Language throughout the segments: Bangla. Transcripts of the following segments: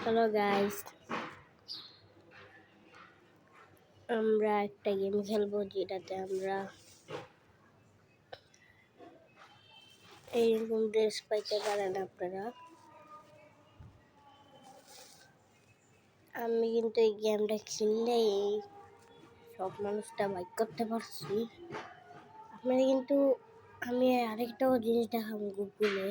হ্যালো গাইস, আমরা একটা গেম খেলবো যেটাতে আমরা এইরকম ড্রেস পাইতে পারেন আপনারা। আমি কিন্তু এই গেমটা খেললে সব মানুষটা বাইক করতে পারছি। আপনারা কিন্তু আমি আরেকটাও জিনিস দেখাবো গুগলে।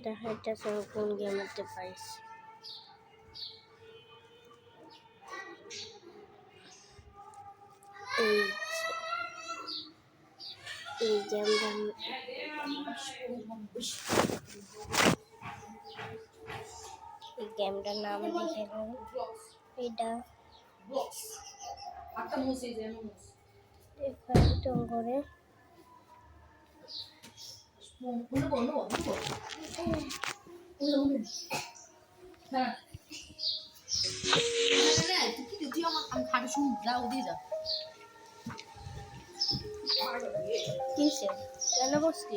দেখাইতেছে কোন গেমেতে পাইছি। এই গেমটা এই গেমটার নাম লিখে নেন। এটা করে কিসে কেন বসলি?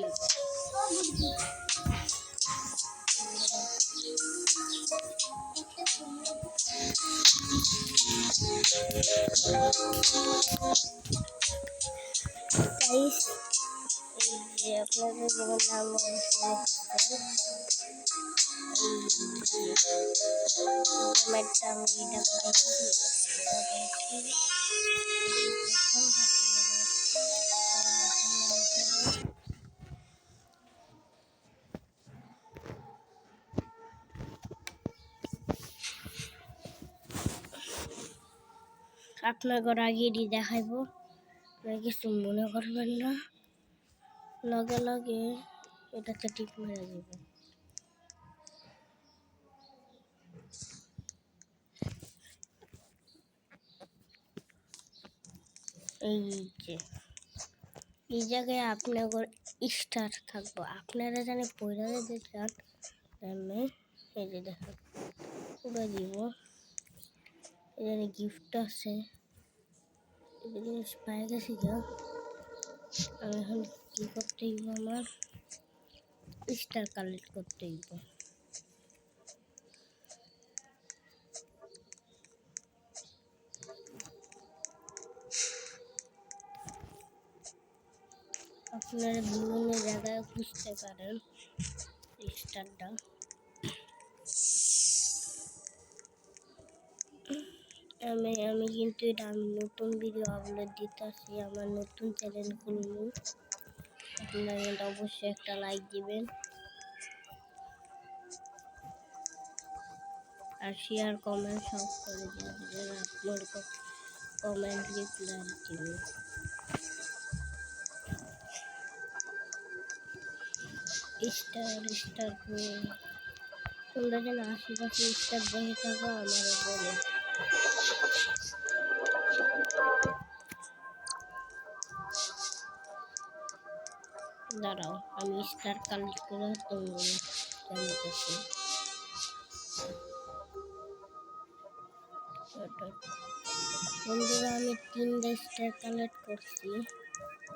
গাইস, এই যে আপনাদের যেমন নাম আপনাদের আগে দেখাইবো, কিছু মনে করবেন না। লগে লগে এটাতে টিপ মেরে দেবেন। এই যে এই জায়গায় আপনাদের স্টার থাকবো, আপনারা জানি পয়লা দিতে চান আমি এই যে দেখেন পুরো দিব। এখানে গিফট আছে, এই জিনিস পাই গেছি যা। আমি এখন কি করতে হইব, আমার স্টার কালেক্ট করতে হইব। আপনারা বিভিন্ন জায়গায় খুঁজতে পারেন স্টারটা। আমি কিন্তু এটা নতুন ভিডিও আপলোড দিতেছি, আমার নতুন চ্যানেল খুলবো। আপনারা কিন্তু অবশ্যই একটা লাইক দিবেন আর শেয়ার কমেন্ট সব করে দিবেন। আপনার কমেন্ট রিপ্লাই দিবেন। স্টার তোমরা যেন আশেপাশে স্টার দেখে থাকো আমারও বলো। দাঁড়াও, আমি স্টার কালেক্ট করে তোমাকে বন্ধুরা, আমি 3টা স্টার কালেক্ট করছি।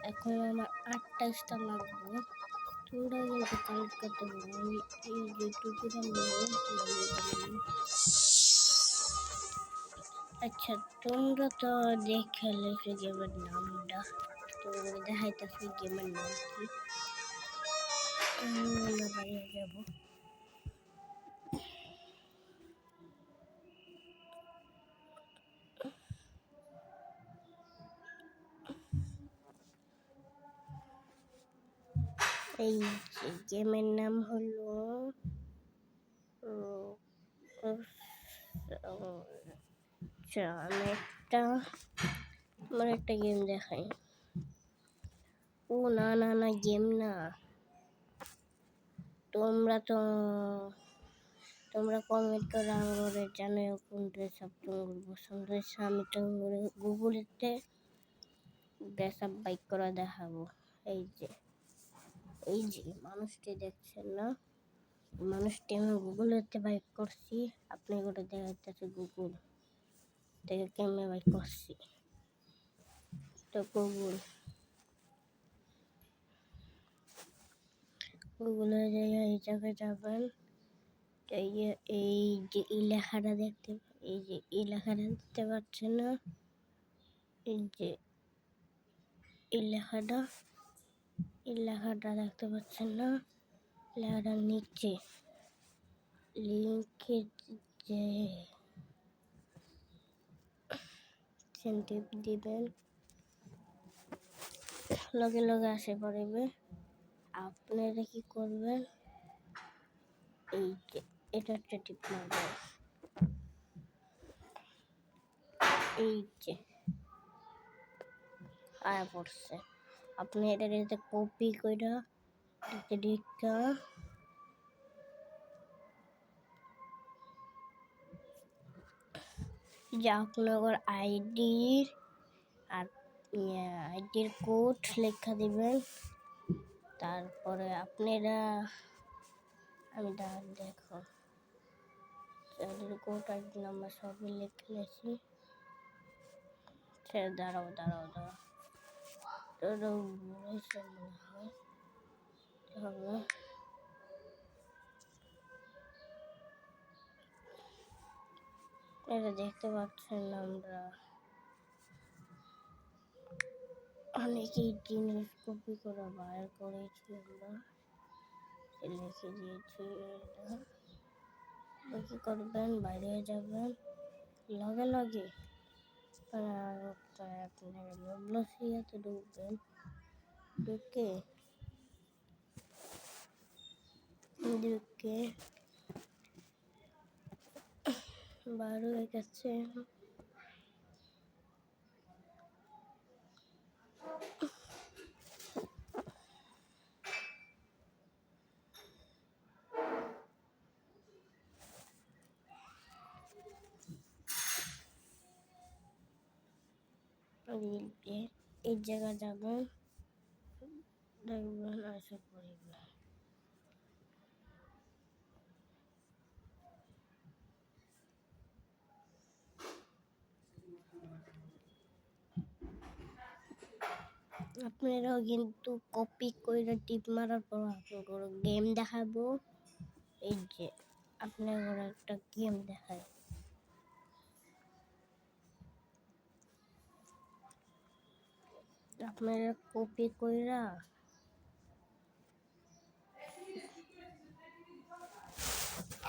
এখন আমার 8টা স্টার লাগবে। তোমরা কিন্তু কালেক্ট করতে পারো। আমি এই যেটুকু আচ্ছা, তোমরা তো দেখে লেখে গেমের নামটা, তোমাদের দেখাইতেছি গেমের নাম কি। আমরা বাইরে যাবো। এই গেমের নাম হলো আমি একটা গেম দেখাই। ও না না না, গেম না। তোমরা কমেন্ট করে আমাকে জানাও কোন ড্রেস তোমার পছন্দ হয়েছে। আমি তো গুগলেতে ড্রেস আপ বাইক করে দেখাবো। এই যে মানুষটি দেখছেন না, মানুষটি আমি গুগলেতে বাইক করছি, আপনি করে দেখাইতেছে গুগল থেকে কেমনে বাইক করছি। তো গুগলে জায়গায় এই জায়গায় যাবেন, এই যে এই লেখাটা দেখতে পাচ্ছেন না, এই যে এই লেখাটা দেখতে পাচ্ছেন না, লেখাটার নিচে লিঙ্কে যে টিপ দিবেন, লগে লগে আসে পড়বে। আপনারা কি করবেন, এই যে এটা একটা টিপ মারবেন, এই যে আয়া পড়ছে। আপনি এটা কপি করে যে আপনার আইডির কোড লেখা দিবেন। তারপরে আপনারা আমি দেখো আইডির কোড আইডি নাম্বার সবই লিখে নিয়েছি। দাঁড়াও এটা দেখতে পাচ্ছেন আমরা অনেকেই জিনিস কপি করে বাইর করেছি, আমরা লিখে দিয়েছি। কি করবেন, বাইরে যাবেন, লগে লগে আপনার ঢুকবেন, ঢুকে বার হয়ে গেছে। এই জায়গা যাবেন, দেখবেন আসে পড়বে। আপনারাও কিন্তু কপি করে টিপ মারার পর আপনার গেম দেখাবো। এই যে আপনার একটা গেম দেখায়, আপনারা কপি কইরা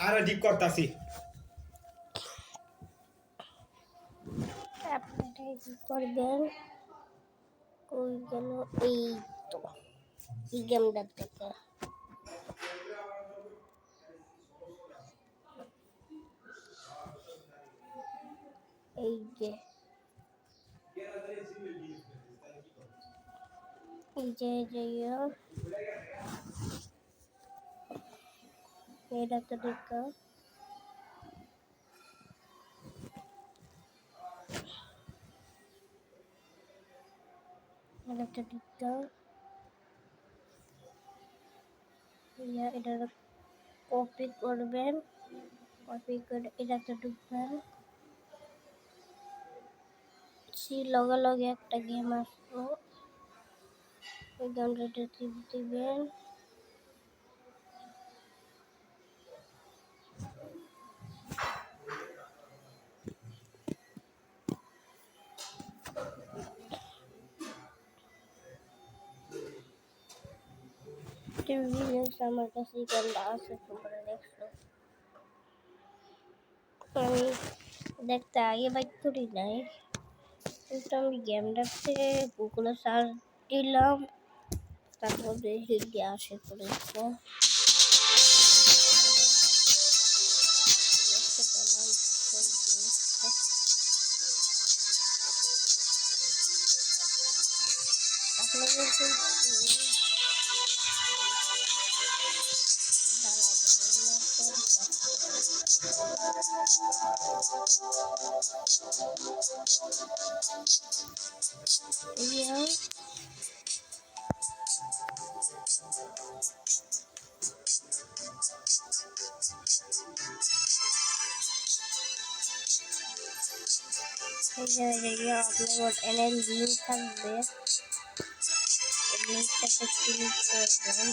আর ডিপ করতাছি। আপনারা কি করবেন, কই গেল, এই তো এই গেমটা থেকে এই যে এটা তো দেখা এটা কপি করবেন, কপি করে এটাতে ঢুকবেন, লগে লগে একটা গেম আসবো, ওই গেমটা টিপ দিবেন। আমার কাছে এই গেমটা আছে, তোমরা দেখছো, আমি দেখতে আগে বাইক করি নাই, কিন্তু আমি গেমটাতে গুগলে সার্চ দিলাম, তারপর দেখি আসে পড়েছে, দেখতে পেলাম সব জিনিসটা। আপনাদের अपने एनएल लिंक থাকবে লিঙ্কটাতে ক্লিক করবেন